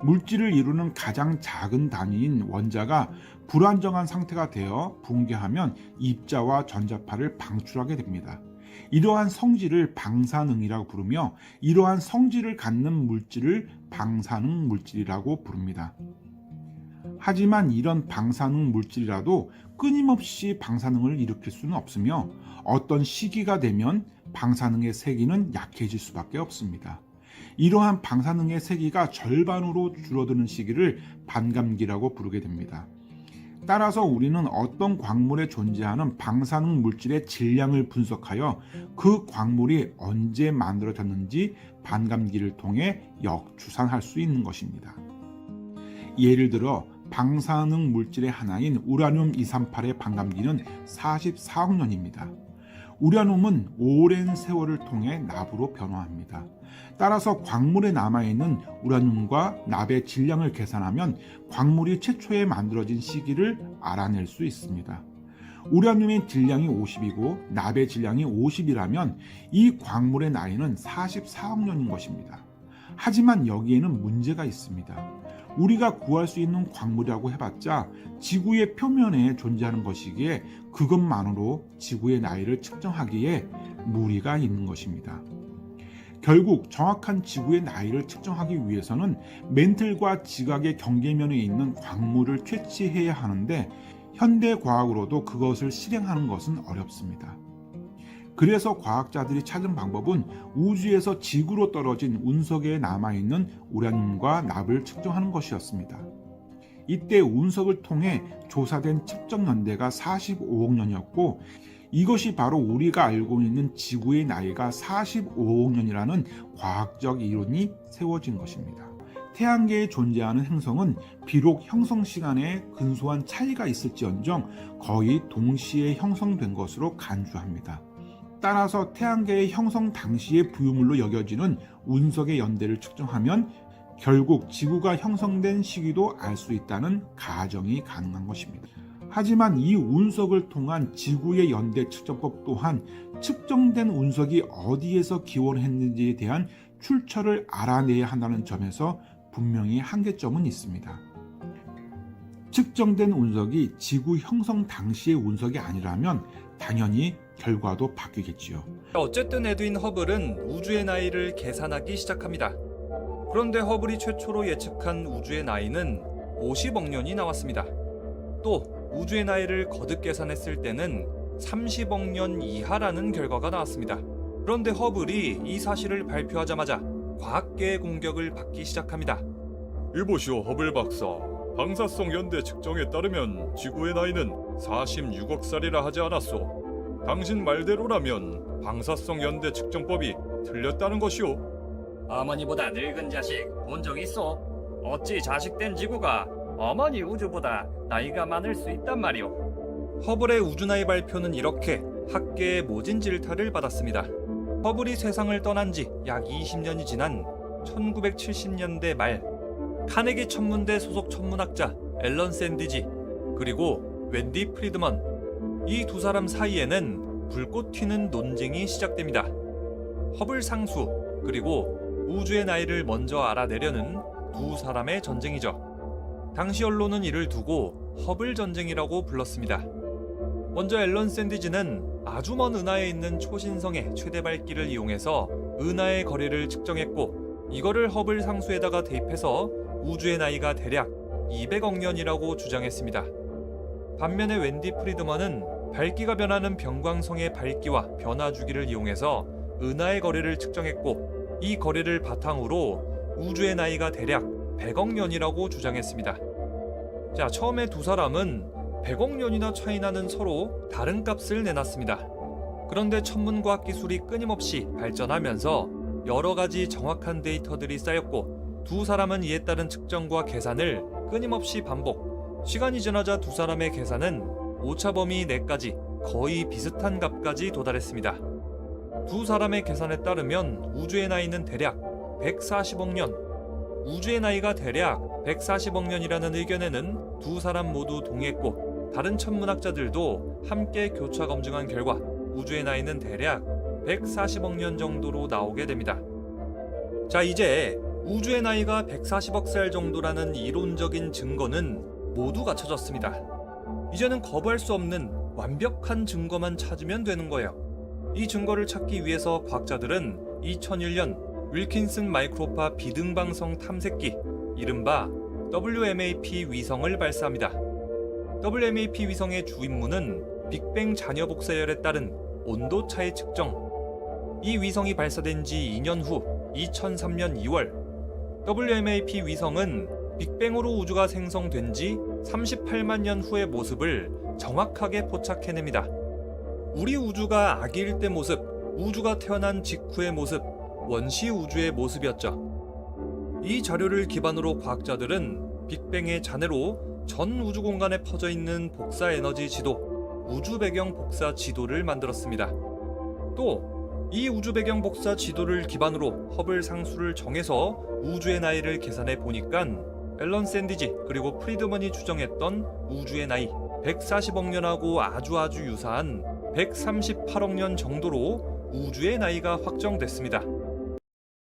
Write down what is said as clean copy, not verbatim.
물질을 이루는 가장 작은 단위인 원자가 불안정한 상태가 되어 붕괴하면 입자와 전자파를 방출하게 됩니다. 이러한 성질을 방사능이라고 부르며 이러한 성질을 갖는 물질을 방사능 물질이라고 부릅니다. 하지만 이런 방사능 물질이라도 끊임없이 방사능을 일으킬 수는 없으며 어떤 시기가 되면 방사능의 세기는 약해질 수밖에 없습니다. 이러한 방사능의 세기가 절반으로 줄어드는 시기를 반감기라고 부르게 됩니다. 따라서 우리는 어떤 광물에 존재하는 방사능 물질의 질량을 분석하여 그 광물이 언제 만들어졌는지 반감기를 통해 역추산할 수 있는 것입니다. 예를 들어 방사능 물질의 하나인 우라늄 238의 반감기는 44억 년입니다. 우라늄은 오랜 세월을 통해 납으로 변화합니다. 따라서 광물에 남아있는 우라늄과 납의 질량을 계산하면 광물이 최초에 만들어진 시기를 알아낼 수 있습니다. 우라늄의 질량이 50이고 납의 질량이 50이라면 이 광물의 나이는 44억 년인 것입니다. 하지만 여기에는 문제가 있습니다. 우리가 구할 수 있는 광물이라고 해봤자 지구의 표면에 존재하는 것이기에 그것만으로 지구의 나이를 측정하기에 무리가 있는 것입니다. 결국 정확한 지구의 나이를 측정하기 위해서는 멘틀과 지각의 경계면에 있는 광물을 채취해야 하는데 현대 과학으로도 그것을 실행하는 것은 어렵습니다. 그래서 과학자들이 찾은 방법은 우주에서 지구로 떨어진 운석에 남아있는 우라늄과 납을 측정하는 것이었습니다. 이때 운석을 통해 조사된 측정 연대가 45억 년이었고 이것이 바로 우리가 알고 있는 지구의 나이가 45억 년이라는 과학적 이론이 세워진 것입니다. 태양계에 존재하는 행성은 비록 형성 시간에 근소한 차이가 있을지언정 거의 동시에 형성된 것으로 간주합니다. 따라서 태양계의 형성 당시의 부유물로 여겨지는 운석의 연대를 측정하면 결국 지구가 형성된 시기도 알 수 있다는 가정이 가능한 것입니다. 하지만 이 운석을 통한 지구의 연대 측정법 또한 측정된 운석이 어디에서 기원했는지에 대한 출처를 알아내야 한다는 점에서 분명히 한계점은 있습니다. 측정된 운석이 지구 형성 당시의 운석이 아니라면 당연히 결과도 바뀌겠지요. 어쨌든 에드윈 허블은 우주의 나이를 계산하기 시작합니다. 그런데 허블이 최초로 예측한 우주의 나이는 50억 년이 나왔습니다. 또 우주의 나이를 거듭 계산했을 때는 30억 년 이하라는 결과가 나왔습니다. 그런데 허블이 이 사실을 발표하자마자 과학계의 공격을 받기 시작합니다. 이보시오 허블 박사, 방사성 연대 측정에 따르면 지구의 나이는 46억 살이라 하지 않았소? 당신 말대로라면 방사성 연대 측정법이 틀렸다는 것이오. 어머니보다 늙은 자식 본 적 있어? 어찌 자식된 지구가 어머니 우주보다 나이가 많을 수 있단 말이오. 허블의 우주나이 발표는 이렇게 학계의 모진 질타를 받았습니다. 허블이 세상을 떠난 지 약 20년이 지난 1970년대 말 카네기 천문대 소속 천문학자 앨런 샌디지 그리고 웬디 프리드먼 이 두 사람 사이에는 불꽃 튀는 논쟁이 시작됩니다. 허블 상수 그리고 우주의 나이를 먼저 알아내려는 두 사람의 전쟁이죠. 당시 언론은 이를 두고 허블 전쟁이라고 불렀습니다. 먼저 앨런 샌디지는 아주 먼 은하에 있는 초신성의 최대 밝기를 이용해서 은하의 거리를 측정했고 이거를 허블 상수에다가 대입해서 우주의 나이가 대략 200억 년이라고 주장했습니다. 반면에 웬디 프리드먼은 밝기가 변하는 병광성의 밝기와 변화 주기를 이용해서 은하의 거리를 측정했고 이 거리를 바탕으로 우주의 나이가 대략 100억 년이라고 주장했습니다. 자, 처음에 두 사람은 100억 년이나 차이 나는 서로 다른 값을 내놨습니다. 그런데 천문과학 기술이 끊임없이 발전하면서 여러 가지 정확한 데이터들이 쌓였고 두 사람은 이에 따른 측정과 계산을 끊임없이 반복. 시간이 지나자 두 사람의 계산은 오차 범위 내까지 거의 비슷한 값까지 도달했습니다. 두 사람의 계산에 따르면 우주의 나이는 대략 140억 년. 우주의 나이가 대략 140억 년이라는 의견에는 두 사람 모두 동의했고 다른 천문학자들도 함께 교차 검증한 결과 우주의 나이는 대략 140억 년 정도로 나오게 됩니다. 자, 이제 우주의 나이가 140억 살 정도라는 이론적인 증거는 모두 갖춰졌습니다. 이제는 거부할 수 없는 완벽한 증거만 찾으면 되는 거예요. 이 증거를 찾기 위해서 과학자들은 2001년 윌킨슨 마이크로파 비등방성 탐색기, 이른바 WMAP 위성을 발사합니다. WMAP 위성의 주 임무는 빅뱅 잔여 복사열에 따른 온도 차이 측정. 이 위성이 발사된 지 2년 후 2003년 2월, WMAP 위성은 빅뱅으로 우주가 생성된 지 38만 년 후의 모습을 정확하게 포착해냅니다. 우리 우주가 아기일 때 모습, 우주가 태어난 직후의 모습, 원시 우주의 모습이었죠. 이 자료를 기반으로 과학자들은 빅뱅의 잔해로 전 우주 공간에 퍼져 있는 복사 에너지 지도, 우주 배경 복사 지도를 만들었습니다. 또 이 우주 배경 복사 지도를 기반으로 허블 상수를 정해서 우주의 나이를 계산해 보니깐 앨런 샌디지 그리고 프리드먼이 추정했던 우주의 나이 140억 년하고 아주 유사한 138억 년 정도로 우주의 나이가 확정됐습니다.